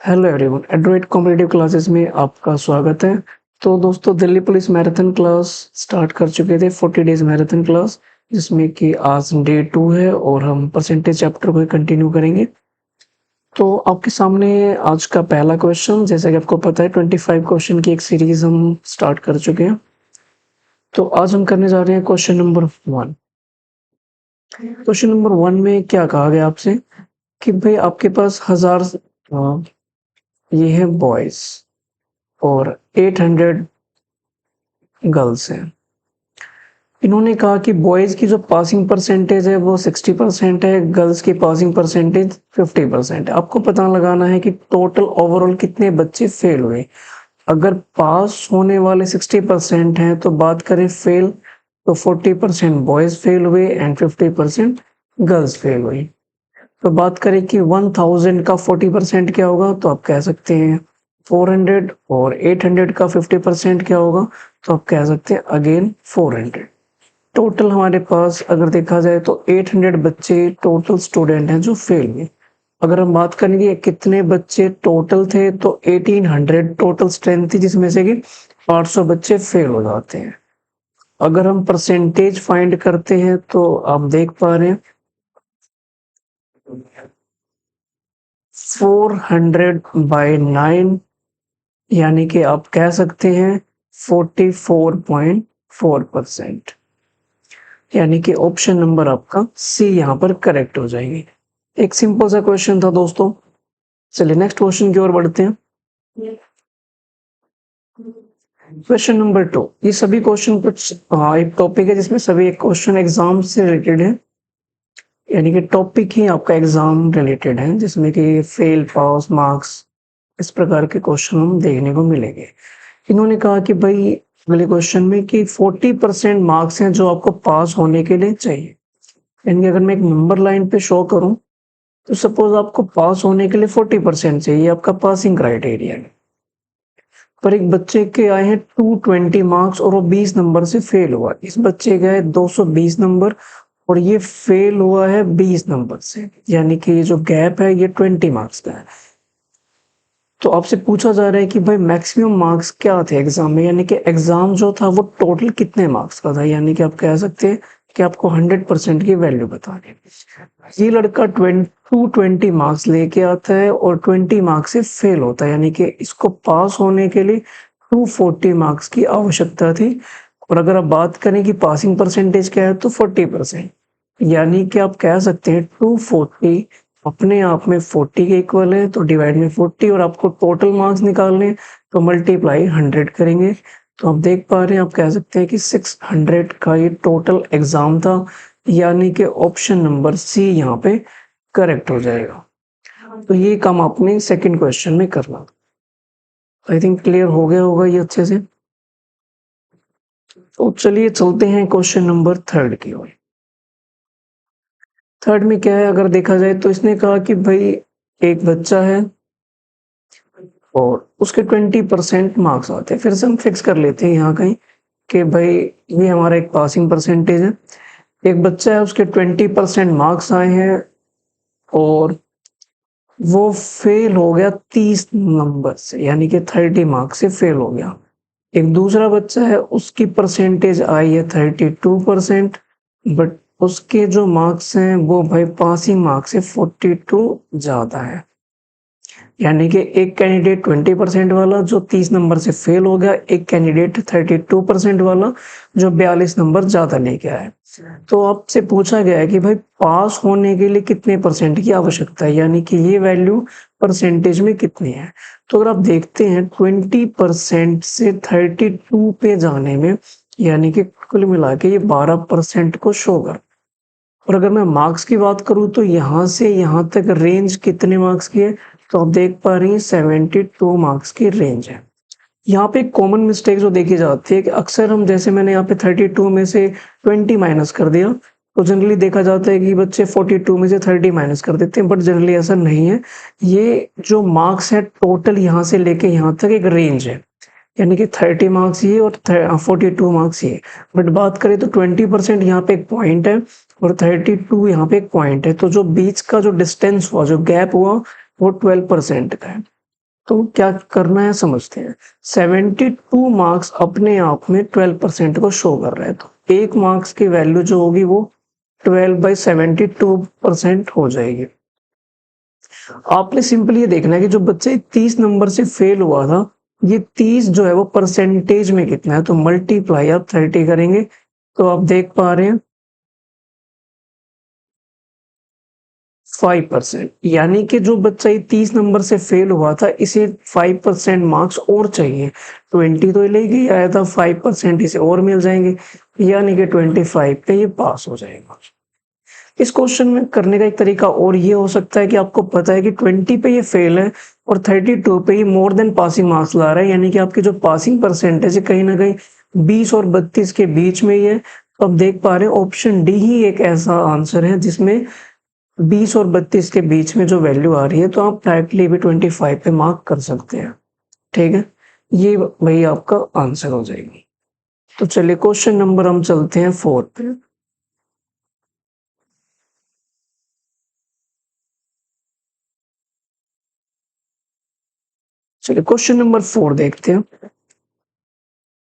Hello everyone, Android competitive classes में आपका स्वागत है। तो दोस्तों, Delhi police marathon class start कर चुके थे, 40 डेज मैराथन क्लास, जिसमें कि आज डे 2 है और हम परसेंटेज चैप्टर को कंटिन्यू करेंगे। तो आपके सामने आज का पहला क्वेश्चन, जैसा कि आपको पता है 25 क्वेश्चन की एक सीरीज हम स्टार्ट कर चुके हैं। तो आज हम करने जा रहे हैं क्वेश्चन नंबर 1। क्वेश्चन नंबर 1 में क्या कहा गया आपसे कि भाई आपके पास 1000 ये है बॉयज और 800 गर्ल्स हैं। इन्होंने कहा कि बॉयज की जो पासिंग परसेंटेज है वो 60% है, गर्ल्स की पासिंग परसेंटेज 50% है। आपको पता लगाना है कि टोटल ओवरऑल कितने बच्चे फेल हुए। अगर पास होने वाले 60% हैं तो बात करें फेल, तो 40% बॉयज फेल हुए एंड 50% गर्ल्स फेल हुई। तो बात करें कि 1000 का 40% क्या होगा, तो आप कह सकते हैं 400, और 800 का 50% क्या होगा, तो आप कह सकते हैं अगेन 400। टोटल हमारे पास अगर देखा जाए तो 800 बच्चे टोटल स्टूडेंट हैं जो फेल हुए। अगर हम बात करेंगे कितने बच्चे टोटल थे, तो 1800 टोटल स्ट्रेंथ थी, जिसमें से कि 800 बच्चे फेल हो जाते हैं। अगर हम परसेंटेज फाइंड करते हैं तो आप देख पा रहे हैं 400/9, यानी कि आप कह सकते हैं 44.4%, यानी कि ऑप्शन नंबर आपका सी यहाँ पर करेक्ट हो जाएगी। एक सिंपल सा क्वेश्चन था दोस्तों। चलिए नेक्स्ट क्वेश्चन की ओर बढ़ते हैं। Question number 2। ये सभी क्वेश्चन कुछ एक टॉपिक है जिसमें सभी एक क्वेश्चन एग्जाम से रिलेटेड है, यानी कि टॉपिक ही आपका एग्जाम रिलेटेड है, जिसमें कि फेल पास मार्क्स इस प्रकार के क्वेश्चन हम देखने को मिलेंगे। इन्होंने कहा कि भाई अगले क्वेश्चन में कि 40% मार्क्स हैं जो आपको पास होने के लिए चाहिए। यानी कि अगर मैं एक नंबर लाइन पे शो करूं, तो सपोज आपको पास होने के लिए 40% चाहिए, आपका पासिंग क्राइटेरिया है। पर एक बच्चे के आए हैं 220 मार्क्स और वो 20 नंबर से फेल हुआ। इस बच्चे के आए 220 नंबर और ये फेल हुआ है 20 नंबर से, यानी कि ये जो गैप है ये 20 मार्क्स का है। तो आपसे पूछा जा रहा है कि भाई मैक्सिमम मार्क्स क्या थे एग्जाम में, यानी कि एग्जाम जो था वो टोटल कितने मार्क्स का था, यानी कि आप कह सकते हैं कि आपको 100% की वैल्यू बतानी है। ये लड़का 220 मार्क्स लेके आता है और 20 मार्क्स से फेल होता है, यानी कि इसको पास होने के लिए 240 मार्क्स की आवश्यकता थी। और अगर आप बात करें कि पासिंग परसेंटेज क्या है, तो 40%, यानी कि आप कह सकते हैं 240 अपने आप में 40 के इक्वल है, तो डिवाइड में 40, और आपको टोटल मार्क्स निकालने तो मल्टीप्लाई 100 करेंगे। तो आप देख पा रहे हैं, आप कह सकते हैं कि 600 का ये टोटल एग्जाम था, यानी कि ऑप्शन नंबर सी यहाँ पे करेक्ट हो जाएगा। तो ये काम आपने सेकंड क्वेश्चन में करना। आई थिंक क्लियर हो गया होगा ये अच्छे से। तो चलिए चलते हैं क्वेश्चन नंबर 3 की ओर। थर्ड में क्या है, अगर देखा जाए तो इसने कहा कि भाई एक बच्चा है और उसके 20% मार्क्स आते हैं। फिर से हम फिक्स कर लेते हैं यहाँ कहीं कि भाई ये हमारा एक पासिंग परसेंटेज है। एक बच्चा है, उसके 20% मार्क्स आए हैं और वो फेल हो गया 30 नंबर से, यानी कि 30 मार्क्स से फेल हो गया। एक दूसरा बच्चा है, उसकी परसेंटेज आई है 32%, बट उसके जो मार्क्स हैं वो भाई पासिंग मार्क्स से 42 ज्यादा है। यानी कि एक कैंडिडेट 20% वाला जो 30 नंबर से फेल हो गया, एक कैंडिडेट 32% वाला जो 42 नंबर ज्यादा लेके आया। तो आपसे पूछा गया है कि भाई पास होने के लिए कितने परसेंट की आवश्यकता है, यानी कि ये वैल्यू परसेंटेज में कितनी है। तो अगर आप देखते हैं 20% से 32 पे जाने में, यानी कि कुल मिला के ये 12% को शो कर। और अगर मैं मार्क्स की बात करूं तो यहाँ से यहाँ तक रेंज कितने मार्क्स की है, तो आप देख पा रही हैं 72 मार्क्स की रेंज है। यहाँ पे एक कॉमन मिस्टेक जो देखी जाती है कि अक्सर हम, जैसे मैंने यहाँ पे 32 में से 20 माइनस कर दिया, तो जनरली देखा जाता है कि बच्चे 42 में से 30 माइनस कर देते हैं, बट जनरली ऐसा नहीं है। ये जो मार्क्स है टोटल यहाँ से लेके यहाँ तक एक रेंज है, यानी कि 30 मार्क्स ये और 42 मार्क्स ये। बट बात करें तो 20% यहाँ पे एक पॉइंट है और 32 यहाँ पे एक पॉइंट है, तो जो बीच का जो डिस्टेंस हुआ, जो गैप हुआ, वो 12% का है। तो क्या करना है समझते हैं। 72 मार्क्स अपने आप में 12% को शो कर रहा है, तो 1 मार्क्स की वैल्यू जो होगी वो 12/72% हो जाएगी। आपने सिंपल ये देखना है कि जो बच्चे 30 नंबर से फेल हुआ था, ये 30 जो है वो परसेंटेज में कितना है, तो मल्टीप्लाई आप 30 करेंगे तो आप देख पा रहे हैं 5%, यानी कि जो बच्चा ये 30 नंबर से फेल हुआ था इसे 5% मार्क्स और चाहिए। 20 तो लेके ही आया था, 5% इसे और मिल जाएंगे, यानी कि 25 पे ये पास हो जाएगा। इस क्वेश्चन में करने का एक तरीका और ये हो सकता है कि आपको पता है कि 20 पे ये फेल है और 32 पे ये मोर देन पासिंग मार्क्स ला रहा है, यानी कि आपकी जो पासिंग परसेंटेज है कहीं ना कहीं 20 और 32 के बीच में ही है। तो आप देख पा रहे हैं ऑप्शन डी ही एक ऐसा आंसर है जिसमें 20 और 32 के बीच में जो वैल्यू आ रही है, तो आप डायरेक्टली भी 25 पे मार्क कर सकते हैं। ठीक है, ये वही आपका आंसर हो जाएगी। तो चलिए क्वेश्चन नंबर हम चलते हैं 4 पे। चलिए क्वेश्चन नंबर 4 देखते हैं।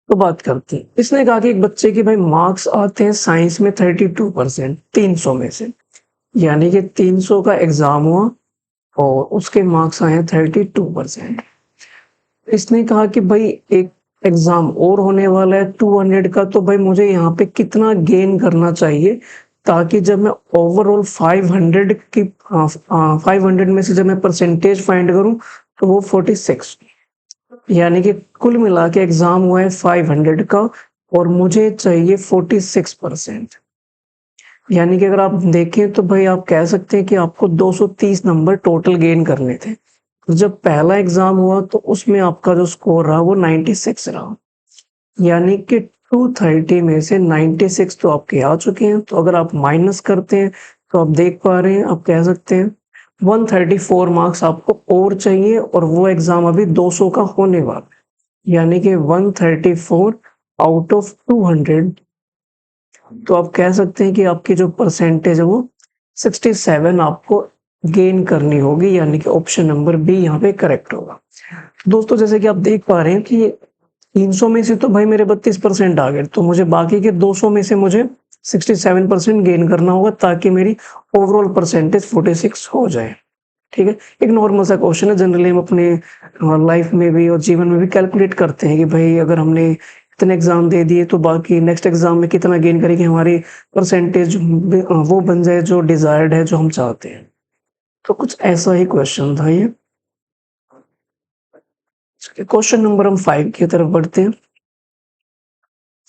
तो बात करते हैं, इसने कहा कि एक बच्चे के भाई मार्क्स आते हैं साइंस में 32% 300 में से, यानी कि 300 का एग्जाम हुआ और उसके मार्क्स आए 32%। इसने कहा कि भाई एक एग्जाम और होने वाला है 200 का, तो भाई मुझे यहाँ पे कितना गेन करना चाहिए ताकि जब मैं ओवरऑल 500 की 500 में से जब मैं परसेंटेज फाइंड करूं तो वो 46, यानी कि कुल मिला के एग्जाम हुआ है 500 का और मुझे चाहिए 46%। यानी कि अगर आप देखें तो भाई आप कह सकते हैं कि आपको 230 नंबर टोटल गेन करने थे। तो जब पहला एग्जाम हुआ तो उसमें आपका जो स्कोर रहा वो 96 रहा, यानी कि 230 में से 96 तो आपके आ चुके हैं। तो अगर आप माइनस करते हैं तो आप देख पा रहे हैं, आप कह सकते हैं 134 मार्क्स आपको और चाहिए और वो एग्जाम अभी 200 का होने वाला है, यानी कि 134 आउट ऑफ 200। तो आप कह सकते हैं कि आपकी जो परसेंटेज है वो 67 आपको गेन करनी होगी, यानी कि ऑप्शन नंबर बी यहाँ पे करेक्ट होगा। दोस्तों जैसे कि आप देख पा रहे हैं कि 300 में से तो भाई मेरे 32% आ गए, तो मुझे बाकी के 200 में से मुझे 67% गेन करना होगा ताकि मेरी ओवरऑल परसेंटेज 46 हो जाए। ठीक है, एक नॉर्मल सा क्वेश्चन है, जनरली हम अपने लाइफ में भी और जीवन में भी कैलकुलेट करते हैं कि भाई अगर हमने इतने एग्जाम दे दिए तो बाकी नेक्स्ट एग्जाम में कितना गेन करेंगे, हमारी परसेंटेज वो बन जाए जो डिजायर्ड है, जो हम चाहते हैं। तो कुछ ऐसा ही क्वेश्चन था ये। क्वेश्चन नंबर हम 5 की तरफ बढ़ते हैं।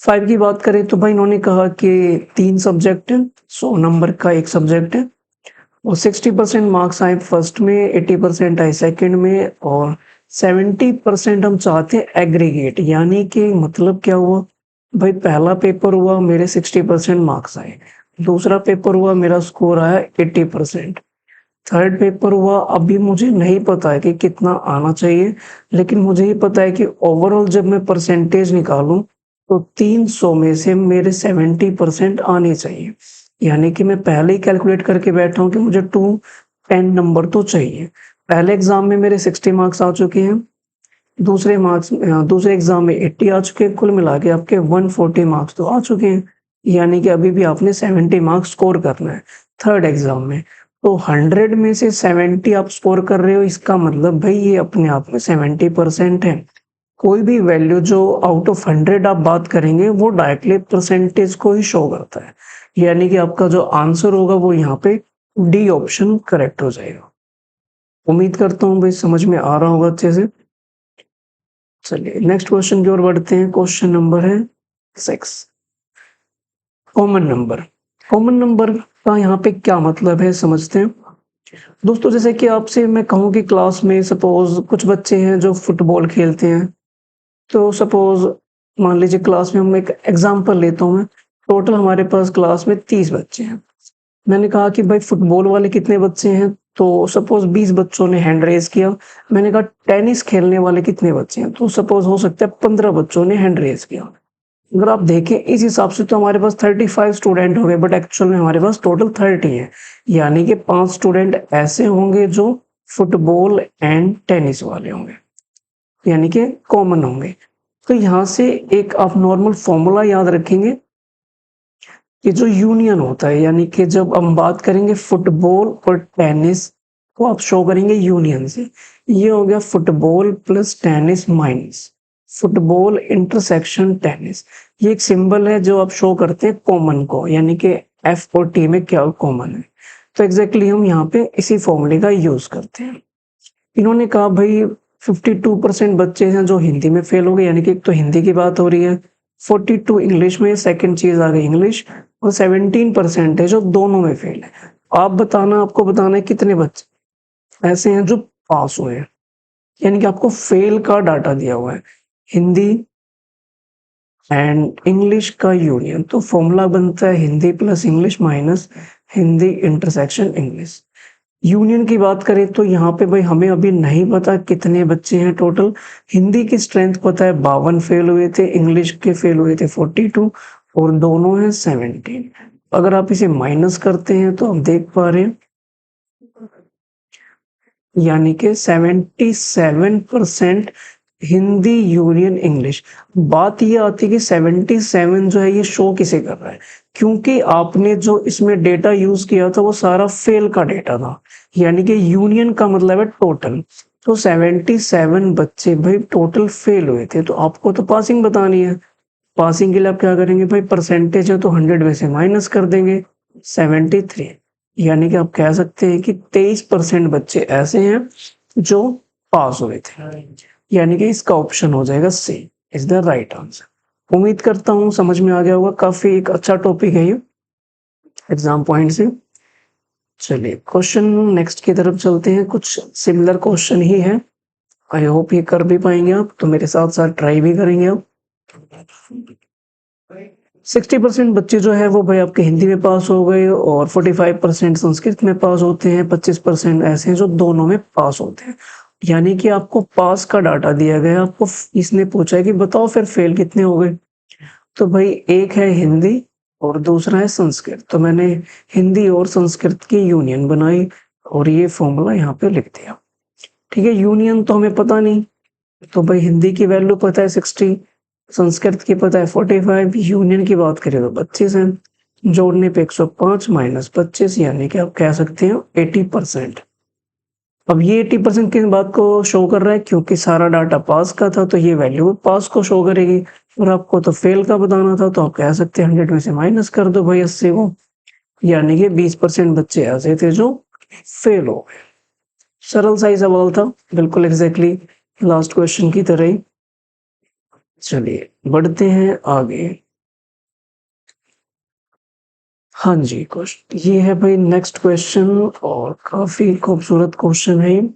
5 की बात करें तो भाई इन्होंने कहा कि 3 सब्जेक्ट है, 100 नंबर का एक सब्जेक्ट है और 60% मार्क्स आए फर्स्ट में, 80% आए सेकंड में और 70% हम चाहते हैं एग्रीगेट, यानी कि मतलब क्या हुआ भाई, पहला पेपर हुआ मेरे 60% मार्क्स आए, दूसरा पेपर हुआ मेरा स्कोर आया 80%, थर्ड पेपर हुआ अभी मुझे नहीं पता है कि कितना आना चाहिए, लेकिन मुझे ही पता है कि ओवरऑल जब मैं परसेंटेज निकालूं तो 300 में से मेरे 70% आने चाहिए, यानी कि मैं पहले ही कैलकुलेट करके बैठा हूं कि मुझे 210 नंबर तो चाहिए। पहले एग्जाम में मेरे 60 मार्क्स आ चुके हैं, दूसरे एग्जाम में 80 आ चुके हैं, कुल मिला के आपके 140 मार्क्स तो आ चुके हैं, यानी कि अभी भी आपने 70 मार्क्स स्कोर करना है थर्ड एग्जाम में। तो 100 में से 70 आप स्कोर कर रहे हो, इसका मतलब भाई ये अपने आप में 70% है। कोई भी वैल्यू जो आउट ऑफ 100 आप बात करेंगे वो डायरेक्टली परसेंटेज को ही शो करता है, यानी कि आपका जो आंसर होगा वो यहाँ पे डी ऑप्शन करेक्ट हो जाएगा। उम्मीद करता हूँ भाई समझ में आ रहा होगा अच्छे से। चलिए नेक्स्ट क्वेश्चन की ओर बढ़ते हैं। क्वेश्चन नंबर है 6, कॉमन नंबर। कॉमन नंबर का यहाँ पे क्या मतलब है समझते हैं। दोस्तों जैसे कि आपसे मैं कहूँ कि क्लास में सपोज कुछ बच्चे हैं जो फुटबॉल खेलते हैं, तो सपोज मान लीजिए क्लास में हम एक एग्जांपल लेता हूँ मैं, टोटल हमारे पास क्लास में 30 बच्चे हैं। मैंने कहा कि भाई फुटबॉल वाले कितने बच्चे हैं, तो सपोज 20 बच्चों ने हैंड रेज किया। मैंने कहा टेनिस खेलने वाले कितने बच्चे हैं, तो सपोज हो सकता है 15 बच्चों ने हैंड रेज किया। अगर आप देखें इस हिसाब से तो हमारे पास 35 स्टूडेंट हो गए, बट एक्चुअल में हमारे पास टोटल 30 है, यानी कि 5 स्टूडेंट ऐसे होंगे जो फुटबॉल एंड टेनिस वाले होंगे, यानी कि कॉमन होंगे। तो यहाँ से एक आप नॉर्मल फॉर्मूला याद रखेंगे कि जो यूनियन होता है, यानी कि जब हम बात करेंगे फुटबॉल और टेनिस को आप शो करेंगे यूनियन से। ये हो गया football plus tennis minus football intersection tennis. ये एक सिंबल है जो आप शो करते हैं कॉमन को, यानी कि एफ और टी में क्या कॉमन है। तो एग्जैक्टली हम यहाँ पे इसी फॉर्मूले का यूज करते हैं। इन्होंने कहा भाई 52% बच्चे हैं जो हिंदी में फेल हो गए, यानी कि एक तो हिंदी की बात हो रही है, 42 इंग्लिश में, सेकंड चीज आ गई इंग्लिश, और 17% है जो दोनों में फेल है। आप बताना, आपको बताना है कितने बच्चे ऐसे हैं जो पास हुए हैं, यानी कि आपको फेल का डाटा दिया हुआ है, हिंदी एंड इंग्लिश का यूनियन। तो फॉर्मूला बनता है Hindi plus English minus Hindi intersection English. Union की बात करें तो यहाँ पे भाई हमें अभी नहीं पता कितने बच्चे हैं टोटल। हिंदी की स्ट्रेंथ पता है 52 फेल हुए थे, इंग्लिश के फेल हुए थे 42, और दोनों हैं 17। अगर आप इसे माइनस करते हैं तो हम देख पा रहे हैं, यानी कि 77% हिंदी यूनियन इंग्लिश। बात ये आती है कि 77 जो है ये शो किसे कर रहा है, क्योंकि आपने जो इसमें डेटा यूज किया था वो सारा फेल का डेटा था, यानी कि यूनियन का मतलब है टोटल। तो 77 बच्चे भाई टोटल फेल हुए थे, तो आपको तो पासिंग बतानी है। पासिंग के लिए आप क्या करेंगे भाई, परसेंटेज है तो 100 में से माइनस कर देंगे 73, यानी कि आप कह सकते हैं कि 23% बच्चे ऐसे हैं जो पास हुए थे, यानी कि इसका ऑप्शन हो जाएगा सी इज द राइट आंसर। उम्मीद करता हूँ समझ में आ गया होगा, काफी एक अच्छा टॉपिक है ये एग्जाम पॉइंट से। चलिए क्वेश्चन नेक्स्ट की तरफ चलते हैं, कुछ सिमिलर क्वेश्चन ही है, आई होप ये कर भी पाएंगे आप, तो मेरे साथ साथ ट्राई भी करेंगे आप। 60% बच्चे जो है वो भाई आपके हिंदी में पास हो गए, और 45% संस्कृत में पास होते हैं, 25% ऐसे हैं जो दोनों में पास होते हैं। यानी कि आपको पास का डाटा दिया गया, आपको इसने पूछा है कि बताओ फिर फेल कितने हो गए। तो भाई एक है हिंदी और दूसरा है संस्कृत, तो मैंने हिंदी और संस्कृत की यूनियन बनाई और ये फॉर्मूला यहाँ पे लिख दिया। ठीक है, यूनियन तो हमें पता नहीं, तो भाई हिंदी की वैल्यू पता है 60, संस्कृत की पता है 45, यूनियन की बात करें तो 25 है, जोड़ने पे 105 माइनस 25, यानी कि आप कह सकते हैं 80%। अब ये 80% किस बात को शो कर रहा है, क्योंकि सारा डाटा पास का था तो ये वैल्यू पास को शो करेगी, और आपको तो फेल का बताना था, तो आप कह सकते हैं 100 में से माइनस कर दो भाई 80 को, यानी कि 20% बच्चे ऐसे थे जो फेल हो गए। सरल सा ही सवाल था, बिल्कुल एग्जैक्टली लास्ट क्वेश्चन की तरह ही। चलिए बढ़ते हैं आगे। हाँ जी, क्वेश्चन ये है भाई नेक्स्ट क्वेश्चन, और काफी खूबसूरत क्वेश्चन है।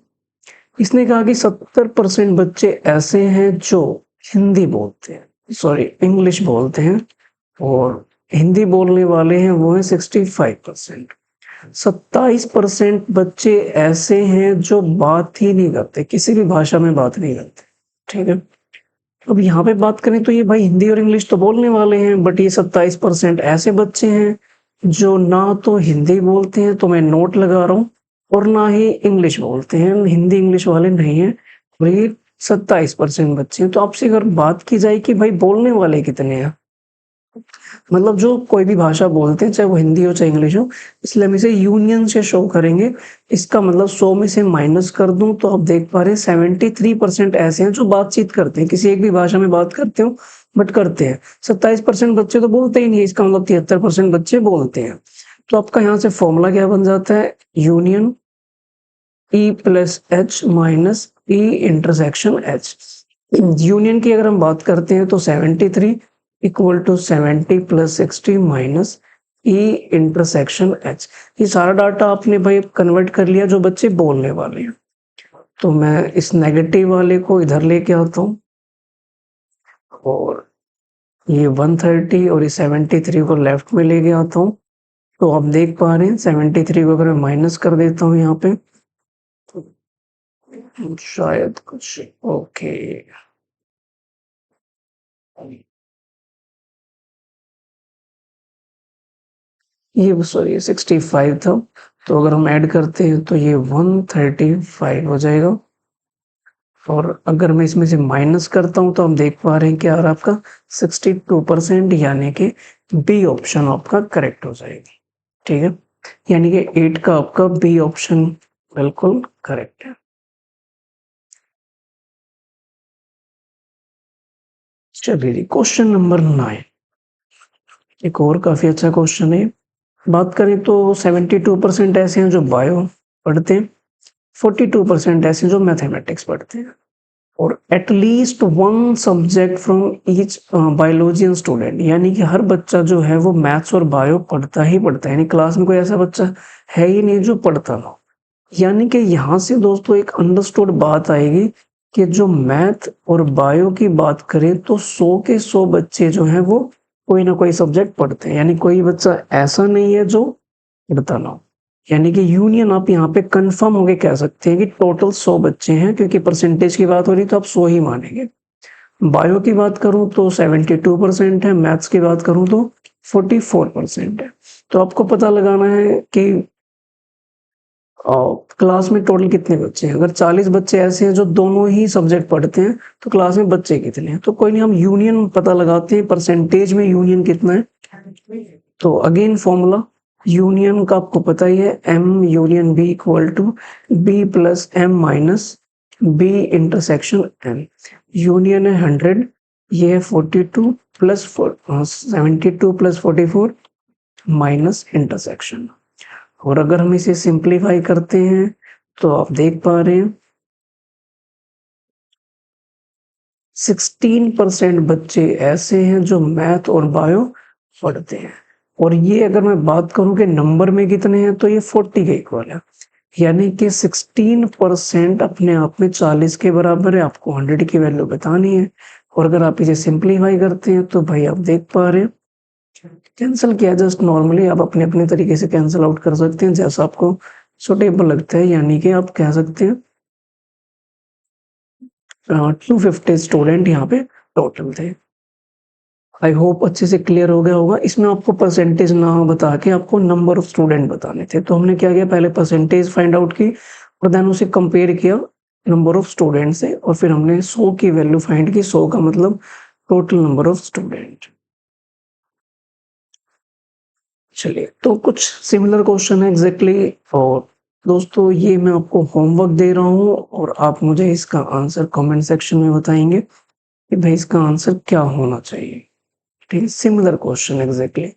इसने कहा कि 70% बच्चे ऐसे हैं जो हिंदी बोलते हैं, सॉरी इंग्लिश बोलते हैं, और हिंदी बोलने वाले हैं वो है 65%। 27% बच्चे ऐसे हैं जो बात ही नहीं करते, किसी भी भाषा में बात नहीं करते। ठीक है, अब यहाँ पे बात करें तो ये भाई हिंदी और इंग्लिश तो बोलने वाले हैं, बट ये 27% ऐसे बच्चे हैं जो ना तो हिंदी बोलते हैं, तो मैं नोट लगा रहा हूँ, और ना ही इंग्लिश बोलते हैं, हिंदी इंग्लिश वाले नहीं है, और ये 27% बच्चे हैं। तो आपसे अगर बात की जाए कि भाई बोलने वाले कितने हैं, मतलब जो कोई भी भाषा बोलते हैं चाहे वो हिंदी हो चाहे इंग्लिश हो, इसलिए हम इसे यूनियन से शो करेंगे। इसका मतलब 100 में से माइनस कर दूं तो आप देख पा रहे हैं 73% ऐसे हैं जो बातचीत करते हैं, किसी एक भी भाषा में बात करते हो बट करते हैं। 27% बच्चे तो बोलते ही नहीं, इसका मतलब 73% बच्चे बोलते हैं। तो आपका यहाँ से फॉर्मूला क्या बन जाता है, union E plus H minus E intersection H. Union की अगर हम बात करते हैं तो 73 equal to 70 plus 60 minus E intersection H. ये सारा डाटा आपने भाई कन्वर्ट कर लिया जो बच्चे बोलने वाले हैं। तो मैं इस नेगेटिव वाले को इधर लेके आता हूँ, और ये 130 और ये 73 को लेफ्ट में लेके आता हूँ। तो आप देख पा रहे हैं 73 को अगर मैं माइनस कर देता हूँ यहाँ पे, तो शायद कुछ ओके, ये सॉरी 65 था, तो अगर हम ऐड करते हैं तो ये 135 हो जाएगा। और अगर मैं इसमें से माइनस करता हूं तो हम देख पा रहे हैं कि यार आपका 62%, यानी कि बी ऑप्शन आपका करेक्ट हो जाएगी। ठीक है, यानी कि 8 का आपका बी ऑप्शन बिल्कुल करेक्ट है। चलिए जी, क्वेश्चन नंबर 9 एक और काफी अच्छा क्वेश्चन है। बात करें तो 72% ऐसे हैं जो बायो पढ़ते हैं, 42% ऐसे हैं जो मैथमेटिक्स पढ़ते हैं, और at least one subject from each बायोलॉजियन स्टूडेंट, यानी कि हर बच्चा जो है वो मैथ्स और बायो पढ़ता ही पढ़ता है, यानी क्लास में कोई ऐसा बच्चा है ही नहीं जो पढ़ता ना। यानी कि यहाँ से दोस्तों एक अंडरस्टूड बात आएगी कि जो मैथ और बायो की बात करें तो 100 के 100 बच्चे जो हैं वो कोई ना कोई सब्जेक्ट पढ़ते हैं, यानी कोई बच्चा ऐसा नहीं है जो पढ़ता ना हो। यानी कि यूनियन आप यहाँ पे कंफर्म होके कह सकते हैं कि टोटल 100 बच्चे हैं, क्योंकि परसेंटेज की बात हो रही तो आप 100 ही मानेंगे। बायो की बात करूं तो 72% है, मैथ्स की बात करूं तो 44% है। तो आपको पता लगाना है कि क्लास में टोटल कितने बच्चे हैं। अगर 40 बच्चे ऐसे हैं जो दोनों ही सब्जेक्ट पढ़ते हैं तो क्लास में बच्चे कितने हैं। तो कोई नहीं, हम यूनियन पता लगाते हैं, परसेंटेज में यूनियन कितना है। तो अगेन फॉर्मूला यूनियन का आपको पता ही है, M union B equal to B plus M minus B intersection M. Union है 100, ये है 42 प्लस 72 प्लस 44 माइनस इंटरसेक्शन। और अगर हम इसे सिंप्लीफाई करते हैं तो आप देख पा रहे हैं 16% बच्चे ऐसे हैं जो मैथ और बायो पढ़ते हैं। और ये अगर मैं बात करूं कि नंबर में कितने हैं तो ये 40 के इक्वल है, यानी कि 16% अपने आप में 40 के बराबर है। आपको 100 की वैल्यू बतानी है, और अगर आप इसे सिंप्लीफाई करते हैं तो भाई आप देख पा रहे हैं कैंसिल किया जस्ट नॉर्मली, आप अपने अपने तरीके से कैंसिल आउट कर सकते हैं जैसा आपको सुटेबल लगता है। यानी कि आप कह सकते हैं 250 स्टूडेंट यहाँ पे टोटल थे। आई होप अच्छे से क्लियर हो गया होगा। इसमें आपको परसेंटेज ना बता के आपको नंबर ऑफ स्टूडेंट बताने थे, तो हमने क्या किया, पहले परसेंटेज फाइंड आउट की और देन उसे कंपेयर किया नंबर ऑफ स्टूडेंट से, और फिर हमने 100 की वैल्यू फाइंड की। 100 का मतलब टोटल नंबर ऑफ स्टूडेंट। चलिए, तो कुछ सिमिलर क्वेश्चन है एग्जैक्टली, और दोस्तों ये मैं आपको होमवर्क दे रहा हूँ और आप मुझे इसका आंसर कमेंट सेक्शन में बताएंगे कि भाई इसका आंसर क्या होना चाहिए। ठीक है, सिमिलर क्वेश्चन एग्जैक्टली।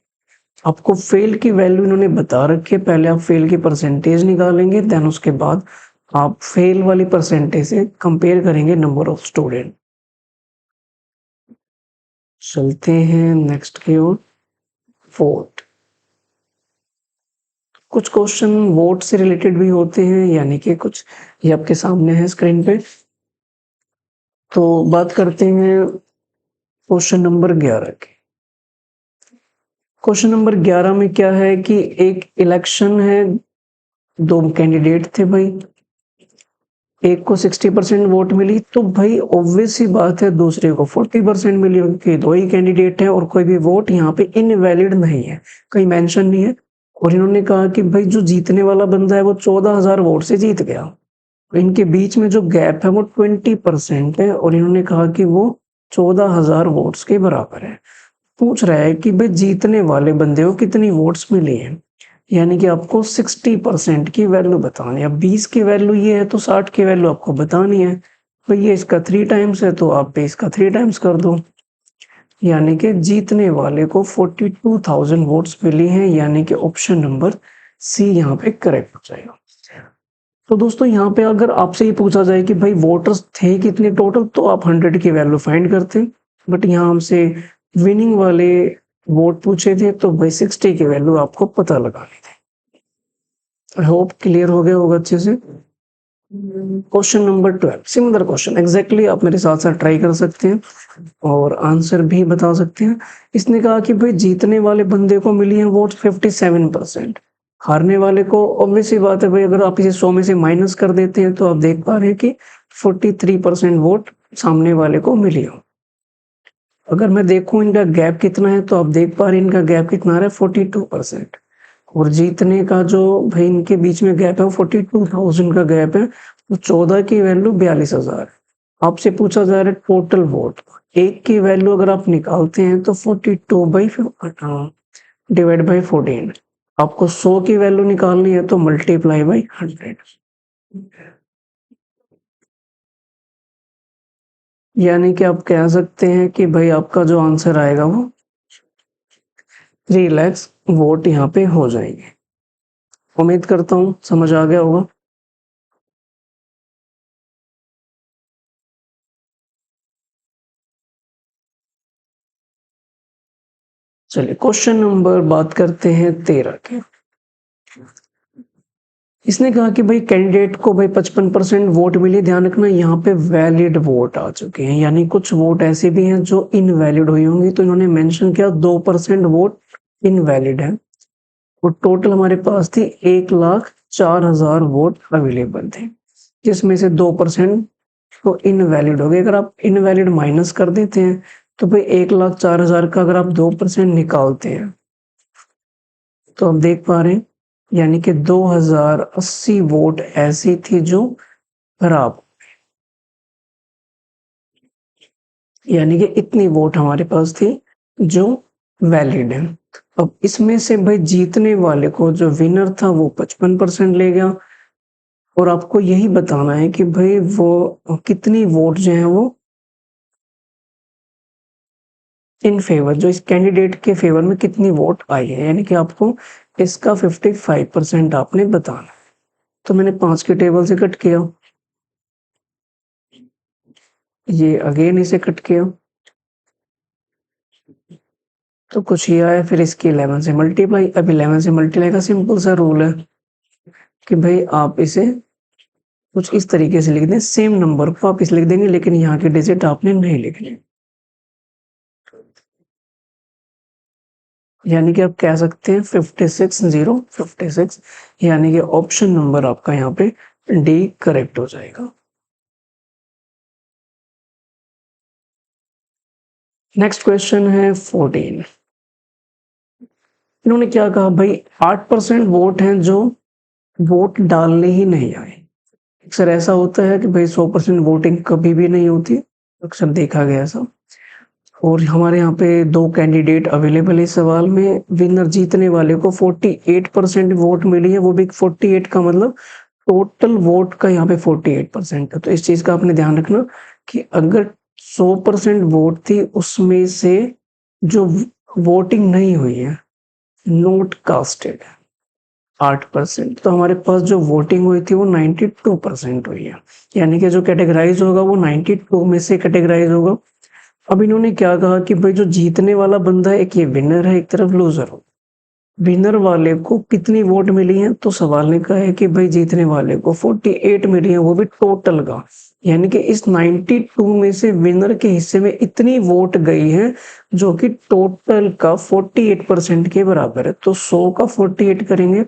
आपको फेल की वैल्यू इन्होंने बता रखी है, पहले आप फेल की परसेंटेज निकालेंगे, देन उसके बाद आप फेल वाली परसेंटेज से कंपेयर करेंगे नंबर ऑफ स्टूडेंट। चलते हैं नेक्स्ट की ओर, वोट। कुछ क्वेश्चन वोट से रिलेटेड भी होते हैं, यानी कि कुछ ये आपके सामने है स्क्रीन पे। तो बात करते हैं क्वेश्चन नंबर 11 की। क्वेश्चन नंबर 11 में क्या है कि एक इलेक्शन है, दो कैंडिडेट थे भाई, एक को 60% वोट मिली, तो भाई ऑब्वियस सी बात है दूसरे को 40% मिली, क्योंकि दो ही कैंडिडेट है और कोई भी वोट यहाँ पे इनवैलिड नहीं है, कहीं मेंशन नहीं है। और इन्होंने कहा कि भाई जो जीतने वाला बंदा है वो 14,000 वोट से जीत गया, इनके बीच में जो गैप है वो 20% है, और इन्होंने कहा कि वो 14,000 वोट्स के बराबर है। पूछ रहा है कि भाई जीतने वाले बंदे को कितनी वोट्स मिली है, यानी कि आपको 60% की वैल्यू बतानी है। अब 20 की वैल्यू ये है तो 60 की वैल्यू आपको बतानी है। तो ये इसका 3 टाइम्स है तो आप पे इसका 3 टाइम्स कर दो, यानी कि जीतने वाले को 42,000 वोट्स मिली हैं, यानी कि ऑप्शन नंबर सी यहाँ पे करेक्ट हो जाएगा। तो दोस्तों यहाँ पे अगर आपसे ये पूछा जाए कि भाई वोटर्स थे कितने टोटल, तो आप 100 की वैल्यू फाइंड करते, बट यहाँ हमसे विनिंग वाले वोट पूछे थे तो भाई 60 की वैल्यू आपको पता लगानी थी। आई होप क्लियर हो गया होगा अच्छे से। Question number 12 similar question exactly, आप मेरे साथ साथ ट्राई कर सकते हैं और आंसर भी बता सकते हैं। इसने कहा कि भाई जीतने वाले बंदे को मिली है वोट 57%, हारने वाले को ऑब्वियस सी बात है भाई, अगर आप इसे 100 में से माइनस कर देते हैं तो आप देख पा रहे हैं कि 43% वोट सामने वाले को मिली हो। अगर मैं देखूं इनका गैप कितना है तो आप देख पा रहे हैं इनका गैप कितना आ रहा है 42%। और जीतने का जो भाई इनके बीच में गैप है वो 42,000 का गैप है, तो 14 की वैल्यू 42,000। आपसे पूछा जा रहा है टोटल वोट, एक की वैल्यू अगर आप निकालते हैं तो 42 बाई डिवाइड बाई 14। आपको 100 की वैल्यू निकालनी है तो मल्टीप्लाई बाई 100, यानी कि आप कह सकते हैं कि भाई आपका जो आंसर आएगा वो 3 लाख वोट यहाँ पे हो जाएंगे। उम्मीद करता हूँ समझ आ गया होगा। चलिए क्वेश्चन नंबर बात करते हैं 13 के। इसने कहा कि भाई कैंडिडेट को भाई 55% वोट मिले। ध्यान रखना यहाँ पे वैलिड वोट आ चुके हैं, यानी कुछ वोट ऐसे भी हैं जो इनवैलिड हुई होंगी, तो इन्होंने मेंशन किया 2% वोट इनवैलिड है। और टोटल हमारे पास थी 1,04,000 वोट अवेलेबल थे, जिसमें से 2% तो इनवैलिड हो गए। अगर आप इनवैलिड माइनस कर देते हैं तो भाई 1,04,000 का अगर आप 2% निकालते हैं तो आप देख पा रहे हैं, यानी कि 2,080 वोट ऐसी थी जो खराब, यानी कि इतनी वोट हमारे पास थी जो वैलिड है। अब इसमें से भाई जीतने वाले को जो विनर था वो 55% ले गया, और आपको यही बताना है कि भाई वो कितनी वोट जो है वो इन फेवर, जो इस कैंडिडेट के फेवर में कितनी वोट आई है, यानी कि आपको इसका 55% आपने बताना। तो मैंने 5 के टेबल से कट किया, ये अगेन इसे कट किया तो कुछ ही आया, फिर इसकी 11 से मल्टीप्लाई। अब 11 से मल्टीप्लाई का सिंपल सा रूल है कि भाई आप इसे कुछ इस तरीके से लिख दें, सेम नंबर को आप इस लिख देंगे, लेकिन यहाँ की डिजिट आपने नहीं लिखनी, यानी कि आप कह सकते हैं 56,056, यानी कि ऑप्शन नंबर आपका यहाँ पे डी करेक्ट हो जाएगा। नेक्स्ट क्वेश्चन है 14। इन्होंने क्या कहा भाई 8% वोट हैं जो वोट डालने ही नहीं आए। अक्सर ऐसा होता है कि भाई 100% वोटिंग कभी भी नहीं होती, अक्सर देखा गया ऐसा। और हमारे यहाँ पे 2 कैंडिडेट अवेलेबल है इस सवाल में। विनर जीतने वाले को 48% वोट मिली है, वो भी 48 का मतलब टोटल वोट का यहाँ पे 48% है। तो इस चीज का आपने ध्यान रखना कि अगर 100% वोट थी उसमें से जो वोटिंग नहीं हुई है, नोट कास्टेड, 8%, तो हमारे पास जो वोटिंग हुई थी वो 92% हुई है, यानी कि जो कैटेगराइज होगा वो 92 में से कैटेगराइज होगा। अब इन्होंने क्या कहा कि भाई जो जीतने वाला बंदा है, एक ये विनर है, एक तरफ लूजर हो। विनर वाले को कितनी वोट मिली है, तो सवाल ने कहा है कि भाई जीतने वाले को 48 मिली है, वो भी टोटल का, यानी कि इस 92 में से विनर के हिस्से में इतनी वोट गई है जो कि टोटल का 48% के बराबर है। तो 100 का 48 करेंगे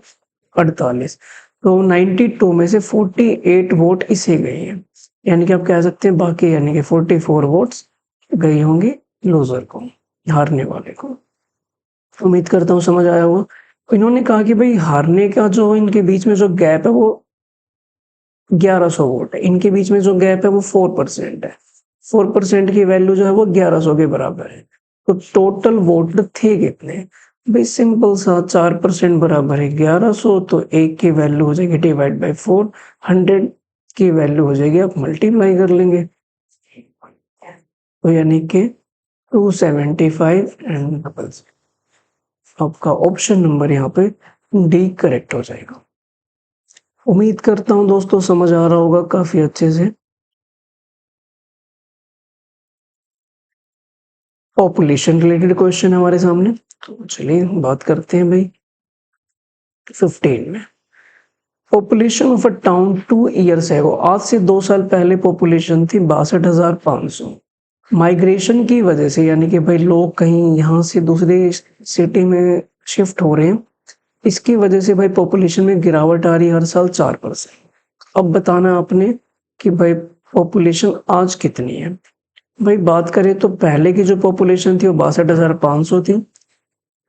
48, तो 92 में से 48 वोट इसे गई है, यानी कि आप कह सकते हैं बाकी यानी कि 44 वोट्स गई होंगी लूजर को, हारने वाले को। उम्मीद करता हूँ समझ आया होगा। इन्होंने कहा कि भाई हारने का जो इनके बीच में जो गैप है वो 1100 वोट है, इनके बीच में जो गैप है वो 4% है। 4% की वैल्यू जो है वो 1100 के बराबर है। तो टोटल वोट थे कितने, भाई सिंपल सा 4% बराबर है 1100, तो एक की वैल्यू हो जाएगी डिवाइड बाई 4, 100 की वैल्यू हो जाएगी, आप मल्टीप्लाई कर लेंगे, तो यानी कि 275 एंड डबल। आपका ऑप्शन नंबर यहाँ पे डी करेक्ट हो जाएगा। उम्मीद करता हूँ दोस्तों समझ आ रहा होगा काफी अच्छे से। पॉपुलेशन रिलेटेड क्वेश्चन है हमारे सामने, तो चलिए बात करते हैं भाई 15 में। Population of a town 2 years है, आज से 2 साल पहले पॉपुलेशन थी 62,500। माइग्रेशन की वजह से, यानी कि भाई लोग कहीं यहाँ से दूसरे सिटी में शिफ्ट हो रहे हैं, इसकी वजह से भाई पॉपुलेशन में गिरावट आ रही है हर साल 4%। अब बताना आपने कि भाई पॉपुलेशन आज कितनी है। भाई बात करें तो पहले की जो पॉपुलेशन थी वो 62,500 थी,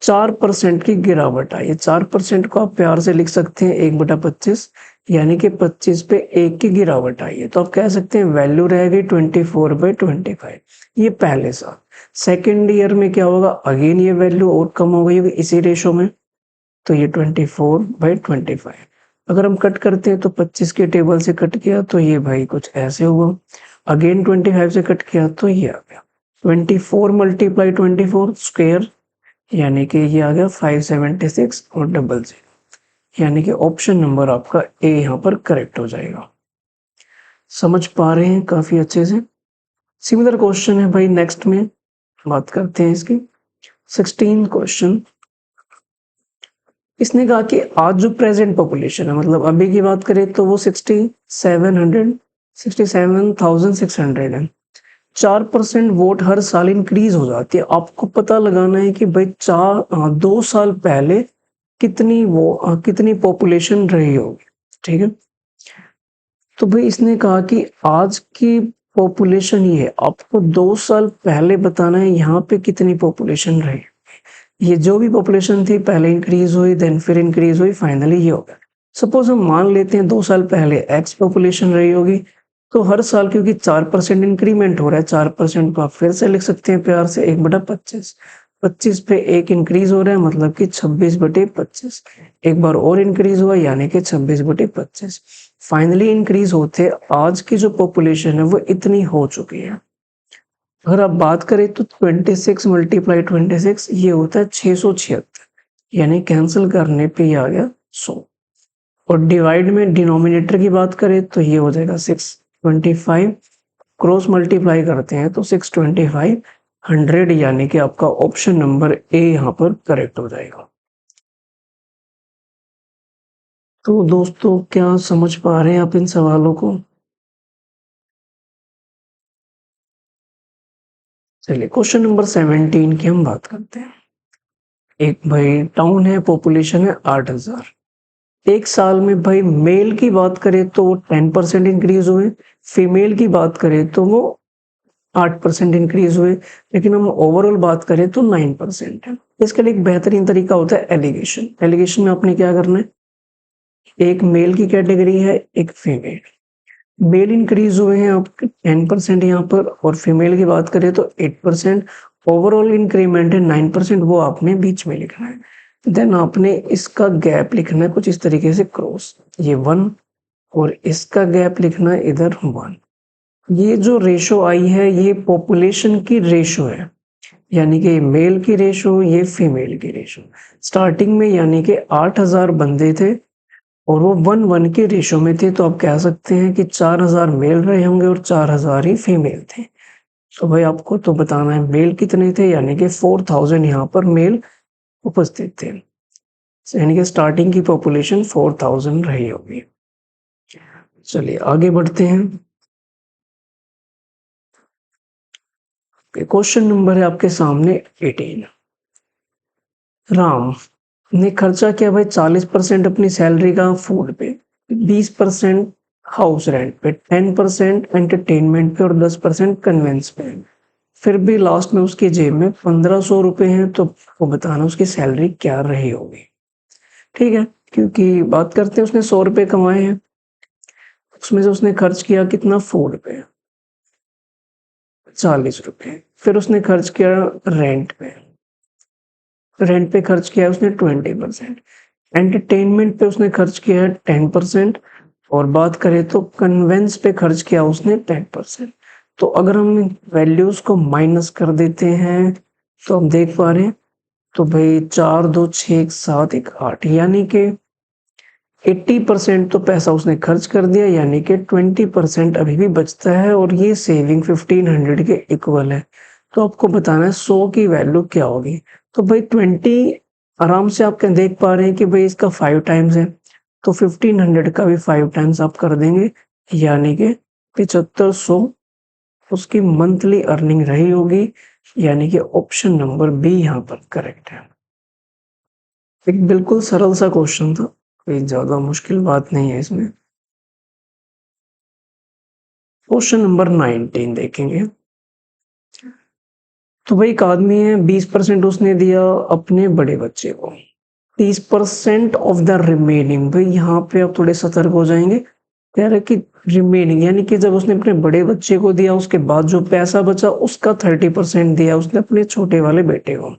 4% की गिरावट आई है। 4% को आप प्यार से लिख सकते हैं 1/25, यानी कि 25 पे 1 की गिरावट आई है। तो आप कह सकते हैं वैल्यू रहेगी 24/25। ये पहले साल। सेकेंड ईयर में क्या होगा, अगेन ये वैल्यू और कम हो गई होगी इसी रेशो में, तो ये 24/25। अगर हम कट करते हैं तो 25 के टेबल से कट किया तो ये भाई कुछ ऐसे हुआ, अगेन 25 से कट किया तो ये आ गया 24 × 24 स्क्वायर, यानी कि ये आ गया 576 और 00, यानी कि ऑप्शन नंबर आपका ए यहाँ पर करेक्ट हो जाएगा। समझ पा रहे हैं काफी अच्छे से। सिमिलर क्वेश्चन है भाई, नेक्स्ट में बात करते हैं इसकी। 16 क्वेश्चन, इसने कहा कि आज जो प्रेजेंट पॉपुलेशन है, मतलब अभी की बात करें तो वो 67,600 है। 4% वोट हर साल इंक्रीज हो जाती है। आपको पता लगाना है कि भाई 2 साल पहले कितनी पॉपुलेशन रही होगी, ठीक है। तो भाई इसने कहा कि आज की पॉपुलेशन ये है, आपको 2 साल पहले बताना है यहाँ पे कितनी पॉपुलेशन रही। ये जो भी पॉपुलेशन थी पहले इंक्रीज हुई, देन फिर इंक्रीज हुई, फाइनली ये हो गया। सपोज हम मान लेते हैं 2 साल पहले एक्स पॉपुलेशन रही होगी, तो हर साल क्योंकि 4% इंक्रीमेंट हो रहा है, 4% को आप फिर से लिख सकते हैं प्यार से 1/25। 25 पे 1 इंक्रीज हो रहा है, मतलब कि 26/25। एक बार और इंक्रीज हुआ, यानी कि 26/25। फाइनली इंक्रीज होते आज की जो पॉपुलेशन है वो इतनी हो चुकी है। अगर आप बात करें तो 26 × 26 ये होता है 676, यानी कैंसिल करने पे ये आ गया 100। और डिवाइड में डिनोमिनेटर की बात करें तो ये हो जाएगा 625, क्रॉस मल्टीप्लाई करते हैं तो 625 100, यानी कि आपका ऑप्शन नंबर ए यहाँ पर करेक्ट हो जाएगा। तो दोस्तों क्या समझ पा रहे हैं आप इन सवालों को? चलिए क्वेश्चन नंबर 17 की हम बात करते हैं। एक भाई टाउन है, पॉपुलेशन है 8000। एक साल में भाई मेल की बात करें तो 10% इंक्रीज हुए, फीमेल की बात करें तो वो 8% इंक्रीज हुए, लेकिन हम ओवरऑल बात करें तो 9% है। इसके लिए एक बेहतरीन तरीका होता है एलिगेशन। एलिगेशन में आपने क्या करना है, एक मेल की कैटेगरी है, एक फीमेल। मेल इंक्रीज हुए हैं आपके 10% यहाँ पर, और फीमेल की बात करें तो 8%। ओवरऑल इंक्रीमेंट है 9%, वो आपने बीच में लिखना है। देन आपने इसका गैप लिखना है कुछ इस तरीके से, क्रॉस ये 1, और इसका गैप लिखना है इधर 1। ये जो रेशो आई है ये पॉपुलेशन की रेशो है, यानी कि मेल की रेशो, ये फीमेल की रेशो। स्टार्टिंग में यानी कि 8000 बंदे थे और वो 1:1 के रेशो में थे, तो आप कह सकते हैं कि 4000 मेल रहे होंगे और 4000 ही फीमेल थे। तो भाई आपको तो बताना है मेल कितने थे, यानी कि 4000 यहाँ पर मेल उपस्थित थे, यानी कि स्टार्टिंग की पॉपुलेशन 4000 रही होगी। चलिए आगे बढ़ते हैं। क्वेश्चन नंबर है आपके सामने 18। राम ने खर्चा किया भाई 40% अपनी सैलरी का फूड पे, 20% हाउस रेंट पे, 10% एंटरटेनमेंट पे और 10% कन्वेंस पे। फिर भी लास्ट में उसकी जेब में 1500 रुपए हैं, तो वो बताना उसकी सैलरी क्या रही होगी। ठीक है, क्योंकि बात करते हैं उसने 100 रुपए कमाए हैं, उसमें से उसने खर्च किया कितना, फूड पे 40 रुपए। फिर उसने खर्च किया रेंट पे, रेंट पे खर्च किया उसने 20%। एंटरटेनमेंट पे उसने खर्च किया है 10%, और बात करें तो कन्वेंस पे खर्च किया उसने 10%। तो अगर हम वैल्यूज को माइनस कर देते हैं तो हम देख पा रहे हैं, तो भाई 4 2 6 7 1 8, यानी कि 80% तो पैसा उसने खर्च कर दिया, यानी कि 20% अभी भी बचता है, और ये सेविंग 1500 के इक्वल है। तो आपको बताना है 100 की वैल्यू क्या होगी। तो भाई 20 आराम से आप देख पा रहे हैं कि भाई इसका 5 टाइम्स है, तो 1500 का भी 5 टाइम्स आप कर देंगे, यानी कि 7500 उसकी मंथली अर्निंग रही होगी, यानी कि ऑप्शन नंबर बी यहाँ पर करेक्ट है। एक बिल्कुल सरल सा क्वेश्चन था, कोई ज्यादा मुश्किल बात नहीं है इसमें। क्वेश्चन नंबर 19 देखेंगे। तो भाई एक आदमी है 20% उसने दिया अपने बड़े बच्चे को, 30% ऑफ द रिमेनिंग। भाई यहाँ पे आप थोड़े सतर्क हो जाएंगे, कह रहे कि रिमेनिंग यानी कि जब उसने अपने बड़े बच्चे को दिया उसके बाद जो पैसा बचा उसका 30% दिया उसने अपने छोटे वाले बेटे को,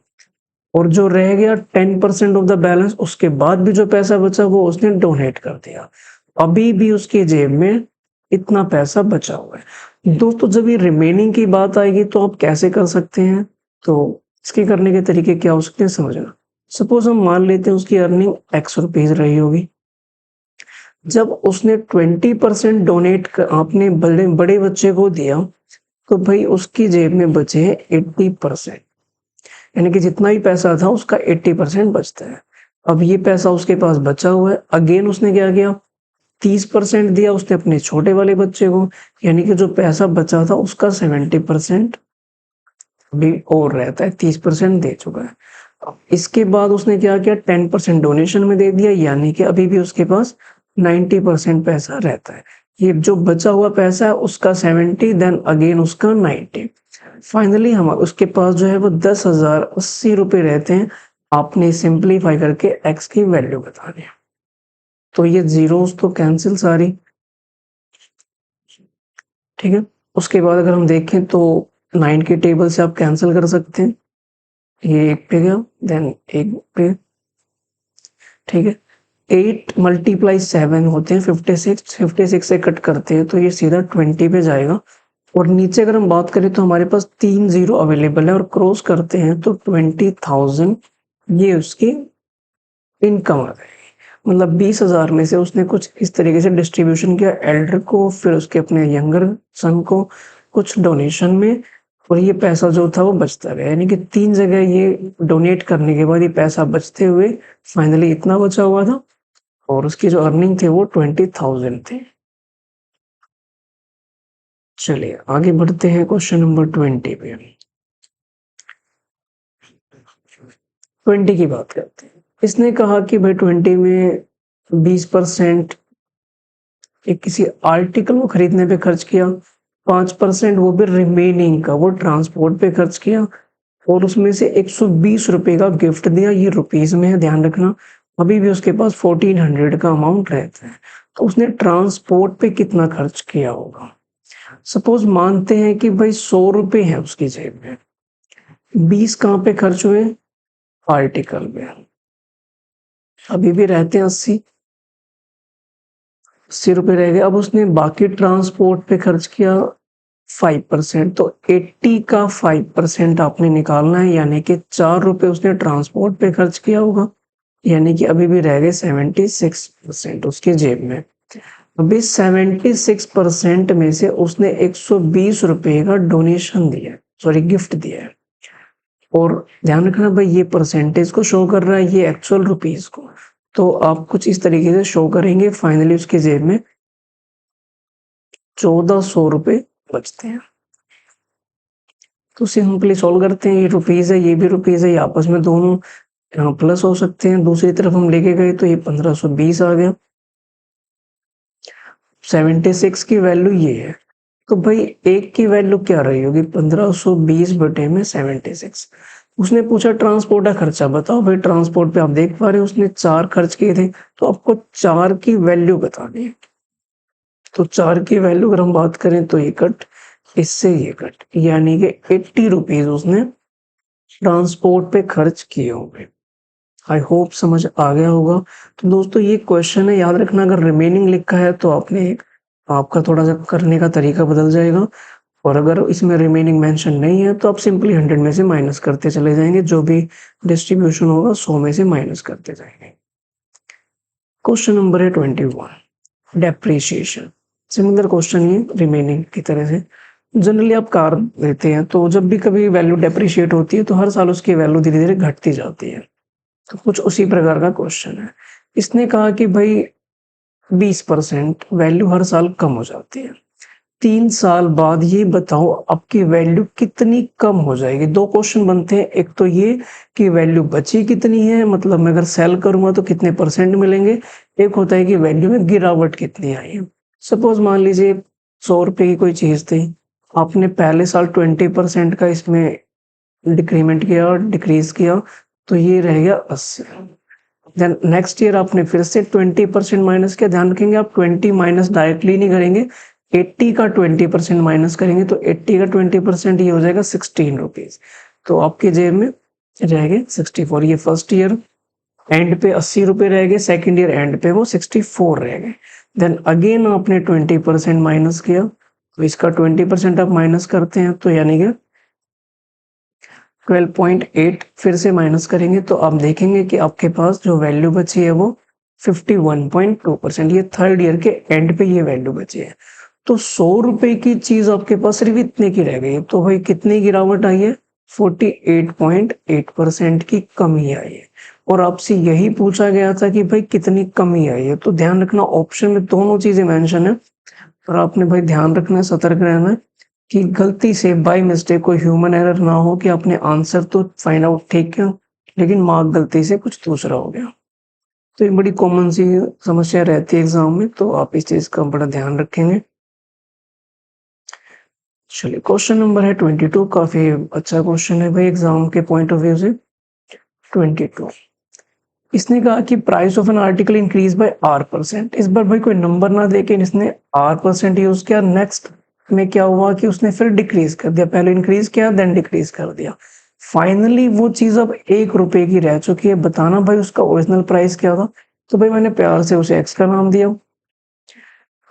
और जो रह गया 10% ऑफ द बैलेंस उसके बाद भी जो पैसा बचा वो उसने डोनेट कर दिया। अभी भी उसकी जेब में इतना पैसा बचा हुआ है। दोस्तों जब ये रिमेनिंग की बात आएगी तो आप कैसे कर सकते हैं, तो इसके करने के तरीके क्या हो सकते हैं समझना। सपोज हम मान लेते हैं उसकी अर्निंग एक्स रुपीज रही होगी, जब उसने 20% डोनेट आपने बड़े बड़े बच्चे को दिया तो भाई उसकी जेब में बचे हैं 80%, यानी कि जितना भी पैसा था उसका 80% बचता है। अब ये पैसा उसके पास बचा हुआ है, अगेन उसने क्या किया 30% दिया उसने अपने छोटे वाले बच्चे को, यानी कि जो पैसा बचा था उसका 70% भी और रहता है, 30% दे चुका है। अब इसके बाद उसने क्या किया 10% डोनेशन में दे दिया, यानी कि अभी भी उसके पास 90% पैसा रहता है। ये जो बचा हुआ पैसा है उसका 70 देन अगेन उसका 90, फाइनली हम उसके पास जो है वो 10,080 रुपए रहते हैं। आपने सिंप्लीफाई करके एक्स की वैल्यू बतानी है, तो ये जीरोस तो कैंसिल सारी, ठीक है। उसके बाद अगर हम देखें तो 9 के टेबल से आप कैंसिल कर सकते हैं, ये एक पे गया देन एक पे, ठीक है। 8 मल्टीप्लाई 7 होते हैं 56 से कट करते हैं तो ये सीधा 20 पे जाएगा, और नीचे अगर हम बात करें तो हमारे पास 3 जीरो अवेलेबल है और क्रॉस करते हैं तो 20,000 ये उसकी इनकम आ जाएगी। मतलब 20,000 में से उसने कुछ इस तरीके से डिस्ट्रीब्यूशन किया, एल्डर को, फिर उसके अपने यंगर सन को, कुछ डोनेशन में, और ये पैसा जो था वो बचता गया, यानी कि 3 जगह ये डोनेट करने के बाद ये पैसा बचते हुए फाइनली इतना बचा हुआ था, और उसकी जो अर्निंग थे वो 20,000 थे। चलिए आगे बढ़ते हैं क्वेश्चन नंबर 20 पे। 20 की बात करते हैं। इसने कहा कि भाई 20 में 20% एक किसी आर्टिकल को खरीदने पे खर्च किया, 5% वो भी रिमेनिंग का वो ट्रांसपोर्ट पे खर्च किया, और उसमें से 120 रुपए का गिफ्ट दिया। ये रुपीज में है, ध्यान रखना। अभी भी उसके पास 1400 का अमाउंट रहता है, तो उसने ट्रांसपोर्ट पे कितना खर्च किया होगा। सपोज मानते हैं कि भाई 100 रुपए है उसकी जेब में, 20 कहाँ पे खर्च हुए आर्टिकल पे, अभी भी रहते हैं 80 रुपए रह गए। अब उसने बाकी ट्रांसपोर्ट पे खर्च किया 5%, तो 80 का 5% आपने निकालना है, यानी कि 4 रुपए उसने ट्रांसपोर्ट पे खर्च किया होगा, यानी कि अभी भी रह गए 76% उसकी जेब में। अभी 76% में से उसने 120 रुपए का डोनेशन दिया, सॉरी गिफ्ट दिया है, और ध्यान रखना भाई ये परसेंटेज को शो कर रहा है, ये एक्चुअल रुपीज को, तो आप कुछ इस तरीके से शो करेंगे। फाइनली उसके जेब में 1400 रुपए बचते हैं। तो सिंपली सॉल्व करते हैं, ये रुपीज है ये भी रुपीज है, ये आपस में दोनों प्लस हो सकते हैं, दूसरी तरफ हम लेके गए तो ये 1520 आ गया। 76 की वैल्यू ये है, तो भाई एक की वैल्यू क्या रही होगी 1520 बटे में 76। उसने पूछा ट्रांसपोर्ट का खर्चा बताओ, भाई ट्रांसपोर्ट पे आप देख पा रहे हो उसने 4 खर्च किए थे, तो आपको 4 की वैल्यू बतानी है। तो 4 की वैल्यू अगर हम बात करें तो ये कट, इससे ये कट, यानी कि 80 रुपीज उसने ट्रांसपोर्ट पे खर्च किए होंगे। आई होप समझ आ गया होगा। तो दोस्तों ये क्वेश्चन है, याद रखना अगर रिमेनिंग लिखा है तो आपका थोड़ा सा करने का तरीका बदल जाएगा, और अगर इसमें रिमेनिंग मेंशन नहीं है तो आप सिंपली 100 में से माइनस करते चले जाएंगे, जो भी डिस्ट्रीब्यूशन होगा 100 में से माइनस करते जाएंगे। क्वेश्चन नंबर है 21, डेप्रिसिएशन। सिमिलर क्वेश्चन ये रिमेनिंग की तरह से। जनरली आप कार लेते हैं तो जब भी कभी वैल्यू डेप्रिशिएट होती है तो हर साल उसकी वैल्यू धीरे धीरे घटती जाती है, तो कुछ उसी प्रकार का क्वेश्चन है। इसने कहा कि भाई 20% वैल्यू हर साल कम हो जाती है, 3 साल बाद ये बताओ आपकी वैल्यू कितनी कम हो जाएगी। 2 क्वेश्चन बनते हैं, एक तो ये कि वैल्यू बची कितनी है, मतलब मैं अगर सेल करूंगा तो कितने परसेंट मिलेंगे, एक होता है कि वैल्यू में गिरावट कितनी आई है। सपोज मान लीजिए 100 रुपए की कोई चीज थी, आपने पहले साल 20% का इसमें डिक्रीमेंट किया, डिक्रीज किया, तो ये रह गया 80। देन नेक्स्ट ईयर आपने फिर से 20% माइनस किया। ध्यान रखेंगे आप 20 माइनस डायरेक्टली नहीं करेंगे, 80 का 20% माइनस करेंगे, तो 80 का 20% ये हो जाएगा 16 रुपीज। तो आपके जेब में रह गए 64। ये फर्स्ट ईयर एंड पे 80 रुपए रह गए, सेकेंड ईयर एंड पे वो 64 रह गए। देन अगेन आपने 20% माइनस किया, तो इसका 20% आप माइनस करते हैं, तो यानी कि 12.8 फिर से माइनस करेंगे, तो आप देखेंगे कि आपके पास जो वैल्यू बची है वो 51.2%। ये थर्ड ईयर के एंड पे ये वैल्यू बची है। तो 100 रुपए की चीज आपके पास सिर्फ इतने की रह गई, तो भाई कितनी गिरावट आई है? 48.8% की कमी आई है। और आपसे यही पूछा गया था कि भाई कितनी कमी आई है। तो ध्यान रखना, ऑप्शन में दोनों चीजें मेंशन है, और आपने भाई ध्यान रखना है, सतर्क रहना है कि गलती से बाय मिस्टेक कोई ह्यूमन एरर ना हो कि आपने आंसर तो फाइंड आउट ठीक किया, लेकिन मार्क गलती से कुछ दूसरा हो गया। तो ये बड़ी कॉमन सी समस्या रहती है एग्जाम में, तो आप इस चीज का बड़ा ध्यान रखेंगे। चलिए, क्वेश्चन नंबर है 22। काफी अच्छा क्वेश्चन है भाई एग्जाम के पॉइंट ऑफ व्यू से। 22, इसने कहा कि price of an article increase by R%। इस बार भाई कोई नंबर ना देके इसने R% यूज किया। नेक्स्ट में क्या हुआ कि उसने फिर डिक्रीज कर दिया, पहले इंक्रीज किया देन डिक्रीज कर दिया। फाइनली वो चीज अब 1 रुपए की रह चुकी है। बताना भाई उसका ओरिजिनल प्राइस क्या था? तो भाई मैंने प्यार से उसे एक्स का नाम दिया।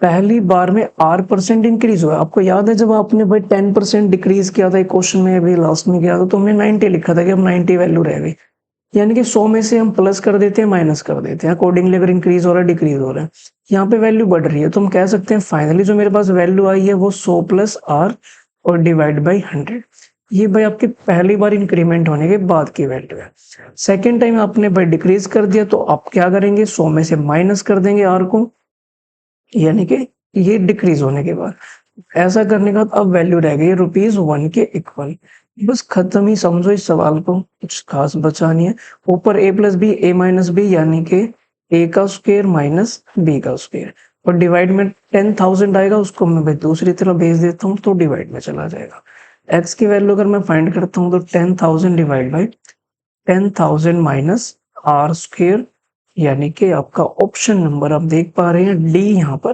पहली बार में R% इंक्रीज हुआ। आपको याद है जब आपने भाई 10% डिक्रीज किया था, एक क्वेश्चन में अभी लास्ट में किया था, तो हमने 90 लिखा था कि अब 90 वैल्यू रह गई। यानी कि 100 में से हम प्लस कर देते हैं, माइनस कर देते हैं अकॉर्डिंगली, अगर इंक्रीज हो रहा है डिक्रीज हो रहा है। यहाँ पे वैल्यू बढ़ रही है, तो हम कह सकते हैं फाइनली जो मेरे पास वैल्यू आई है वो 100 प्लस R और डिवाइड बाई 100। ये भाई आपके पहली बार इंक्रीमेंट होने के बाद की वैल्यू है। सेकेंड टाइम आपने भाई डिक्रीज कर दिया, तो आप क्या करेंगे? 100 में से माइनस कर देंगे R को, यानी कि ये डिक्रीज होने के बाद। ऐसा करने के बाद अब वैल्यू रह गई ₹1 के इक्वल। बस खत्म ही समझो इस सवाल को, कुछ खास बचा नहीं है। ऊपर a plus B, a minus B, यानी कि a का स्क्वायर माइनस b का स्क्वायर, और डिवाइड में 10,000 आएगा, उसको मैं भाई दूसरी तरफ भेज देता हूँ, तो डिवाइड में चला जाएगा। x की वैल्यू अगर मैं फाइंड करता हूँ, तो 10,000 divide by 10,000 minus r square, यानी कि आपका ऑप्शन नंबर आप देख पा रहे हैं डी यहाँ पर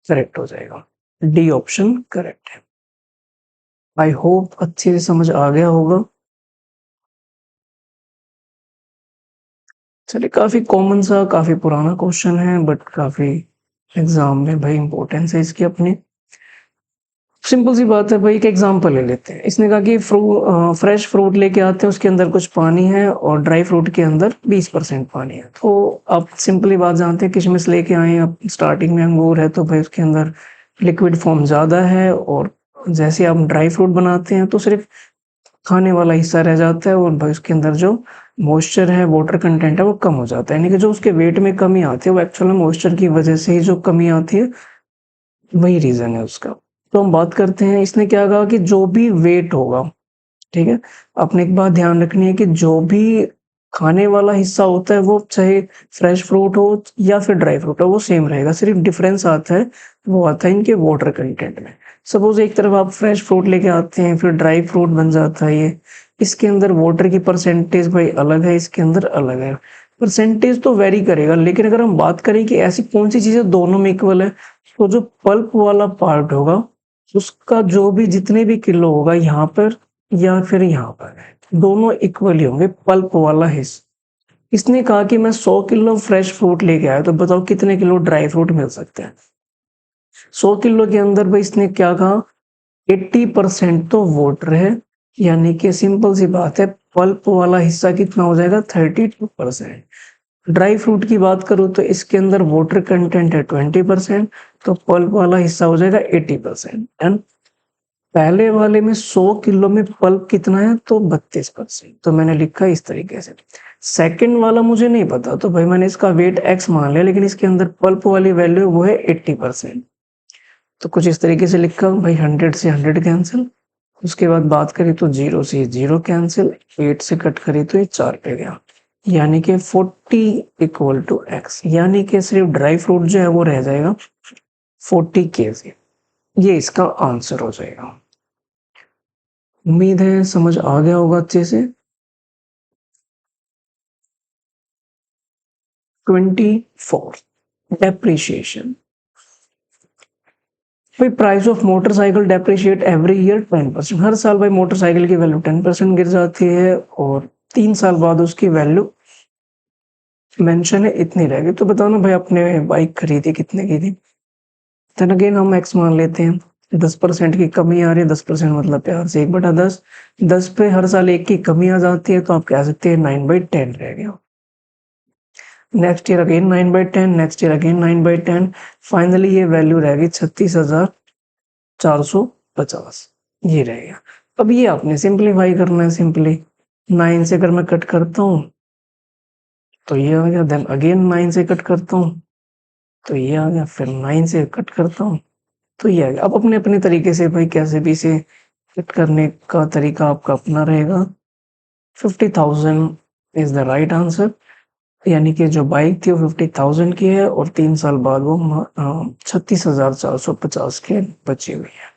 करेक्ट हो जाएगा। डी ऑप्शन करेक्ट है। आई होप अच्छे से समझ आ गया होगा। चलिए, काफी कॉमन सा, काफी पुराना क्वेश्चन है, बट काफी एग्जाम में भाई इंपॉर्टेंस है इसकी अपनी। सिंपल सी बात है भाई, एक एग्जांपल ले लेते हैं। इसने कहा कि फ्रेश फ्रूट लेके आते हैं, उसके अंदर कुछ पानी है, और ड्राई फ्रूट के अंदर 20% पानी है। तो आप सिंपली बात जानते हैं, किशमिश लेके आए हैं, अब स्टार्टिंग में अंगूर है, तो भाई उसके अंदर लिक्विड फॉर्म ज्यादा है, और जैसे आप ड्राई फ्रूट बनाते हैं तो सिर्फ खाने वाला हिस्सा रह जाता है, और भाई उसके अंदर जो मॉइस्चर है, वाटर कंटेंट है, वो कम हो जाता है। यानी कि जो उसके वेट में कमी आती है वो एक्चुअल में मॉइस्चर की वजह से ही जो कमी आती है, वही रीजन है उसका। तो हम बात करते हैं, इसने क्या कहा कि जो भी वेट होगा, ठीक है, आपने एक बात ध्यान रखनी है कि जो भी खाने वाला हिस्सा होता है, वो चाहे फ्रेश फ्रूट हो या फिर ड्राई फ्रूट हो, वो सेम रहेगा। सिर्फ डिफरेंस आता है, वो आता है इनके वाटर कंटेंट में। सपोज एक तरफ आप फ्रेश फ्रूट लेके आते हैं, फिर ड्राई फ्रूट बन जाता है ये, इसके अंदर वाटर की परसेंटेज भाई अलग है, इसके अंदर अलग है। परसेंटेज तो वेरी करेगा, लेकिन अगर हम बात करें कि ऐसी कौन सी चीजें दोनों में इक्वल है, तो जो पल्प वाला पार्ट होगा, उसका जो भी जितने भी किलो होगा यहाँ पर या फिर यहाँ पर, दोनों इक्वल ही होंगे पल्प वाला हिस्सा। इसने कहा कि मैं 100 किलो फ्रेश फ्रूट लेके आया, तो बताओ कितने किलो ड्राई फ्रूट मिल सकते हैं? 100 किलो के अंदर भाई इसने क्या कहा, 80% तो वाटर है, यानी कि सिंपल सी बात है, पल्प वाला हिस्सा कितना हो जाएगा? 32%। ड्राई फ्रूट की बात करूं तो इसके अंदर वाटर कंटेंट है 20%, तो पल्प वाला हिस्सा हो जाएगा 80%। एंड पहले वाले में 100 किलो में पल्प कितना है? तो 32%। तो मैंने लिखा इस तरीके से। सेकंड वाला मुझे नहीं पता, तो भाई मैंने इसका वेट x मान लिया, लेकिन इसके अंदर पल्प वाली वैल्यू वो है 80%। तो कुछ इस तरीके से लिखा भाई, 100 से 100 कैंसिल, उसके बाद बात करी तो 0 से 0 कैंसिल, 8 से कट करी तो ये 4 पे गया, यानी कि 40 इक्वल टू x, यानी कि सिर्फ ड्राई फ्रूट जो है वो रह जाएगा 40 kg। ये इसका आंसर हो जाएगा। उम्मीद है समझ आ गया होगा अच्छे से। 24 डेप्रिसिएशन। भाई price of motorcycle depreciate every year 10%। हर साल भाई मोटरसाइकिल की वैल्यू 10% गिर जाती है और 3 साल बाद उसकी वैल्यू मेंशन है इतनी रहेगी। तो बताओ ना भाई आपने बाइक खरीदी कितने की थी? देन अगेन हम एक्स मान लेते हैं, 10% की कमी आ रही है, 10% मतलब प्यार से 1/10, 10 पे हर साल 1 की कमी आ जाती है तो आप कह सकते हैं 9/10 रह गया। Next year again 9/10, next year again 9/10, finally ये वैल्यू रहेगी 36,450, ये रहेगा। अब ये आपने सिंप्लीफाई करना है। सिंपली 9 से अगर मैं कट करता हूँ तो ये आ गया, देन अगेन 9 से कट करता हूँ तो ये आ गया, फिर 9 से कट करता हूँ तो ये आ गया। अब अपने अपने तरीके से भाई कैसे भी इसे कट करने का तरीका आपका अपना रहेगा। 50,000 इज द राइट आंसर, यानी कि जो बाइक थी वो 50,000 की है और 3 साल बाद वो 36,450 के बची हुई है।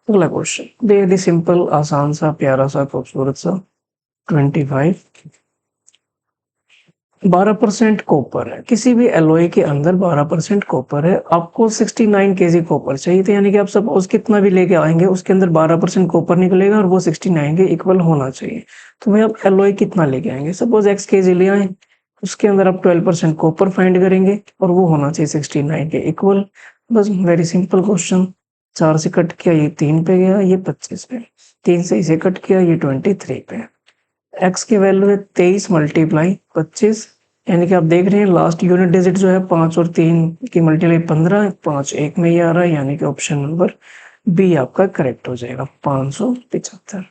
अगला क्वेश्चन बेहद ही सिंपल, आसान सा, प्यारा सा, खूबसूरत सा। 25 12% कॉपर है, किसी भी एलॉय के अंदर 12% कॉपर है। आपको 69 केजी कॉपर चाहिए, तो यानी कि आप सपोज कितना भी लेके आएंगे उसके अंदर 12% कॉपर निकलेगा और वो 69 के इक्वल होना चाहिए। तो भाई आप एलॉय कितना लेके आएंगे, सपोज x केजी ले आए, उसके अंदर आप 12% कॉपर फाइंड करेंगे और वो होना चाहिए 69 के इक्वल। बस वेरी सिंपल क्वेश्चन। 4 से कट किया ये 3 पे गया, ये 25 पे, 3 से इसे कट किया ये 23 पे। x की वैल्यू है 23 मल्टीप्लाई 25, यानी कि आप देख रहे हैं लास्ट यूनिट डिजिट जो है 5 और 3 की मल्टीप्लाई 15, 5 एक में ही आ रहा है, यानी कि ऑप्शन नंबर बी आपका करेक्ट हो जाएगा, 575।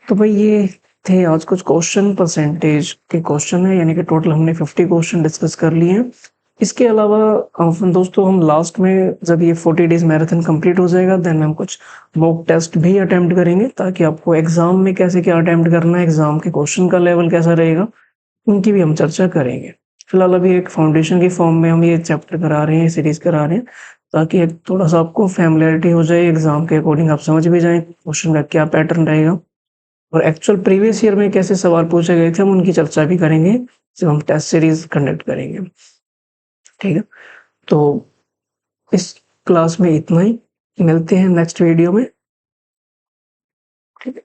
तो भाई ये थे आज कुछ क्वेश्चन, परसेंटेज के क्वेश्चन है, यानी कि टोटल हमने 50 क्वेश्चन डिस्कस कर लिए हैं। इसके अलावा दोस्तों हम लास्ट में जब ये 40 डेज मैराथन कंप्लीट हो जाएगा देन हम कुछ मॉक टेस्ट भी अटेम्प्ट करेंगे, ताकि आपको एग्जाम में कैसे क्या अटेम्प्ट करना है, एग्जाम के क्वेश्चन का लेवल कैसा रहेगा, उनकी भी हम चर्चा करेंगे। फिलहाल अभी एक फाउंडेशन की फॉर्म में हम ये चैप्टर करा रहे हैं, सीरीज करा रहे हैं, ताकि एक थोड़ा सा आपको फैमिलियरिटी हो जाए, एग्जाम के अकॉर्डिंग आप समझ भी जाएं क्वेश्चन का क्या पैटर्न रहेगा और एक्चुअल प्रीवियस ईयर में कैसे सवाल पूछे गए थे हम उनकी चर्चा भी करेंगे जब हम टेस्ट सीरीज कंडक्ट करेंगे। ठीक है, तो इस क्लास में इतना ही, मिलते हैं नेक्स्ट वीडियो में। ठीक है,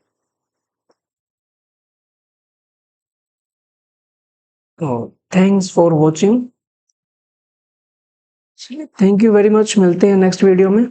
तो thanks for watching, thank you very much, मिलते हैं नेक्स्ट वीडियो में।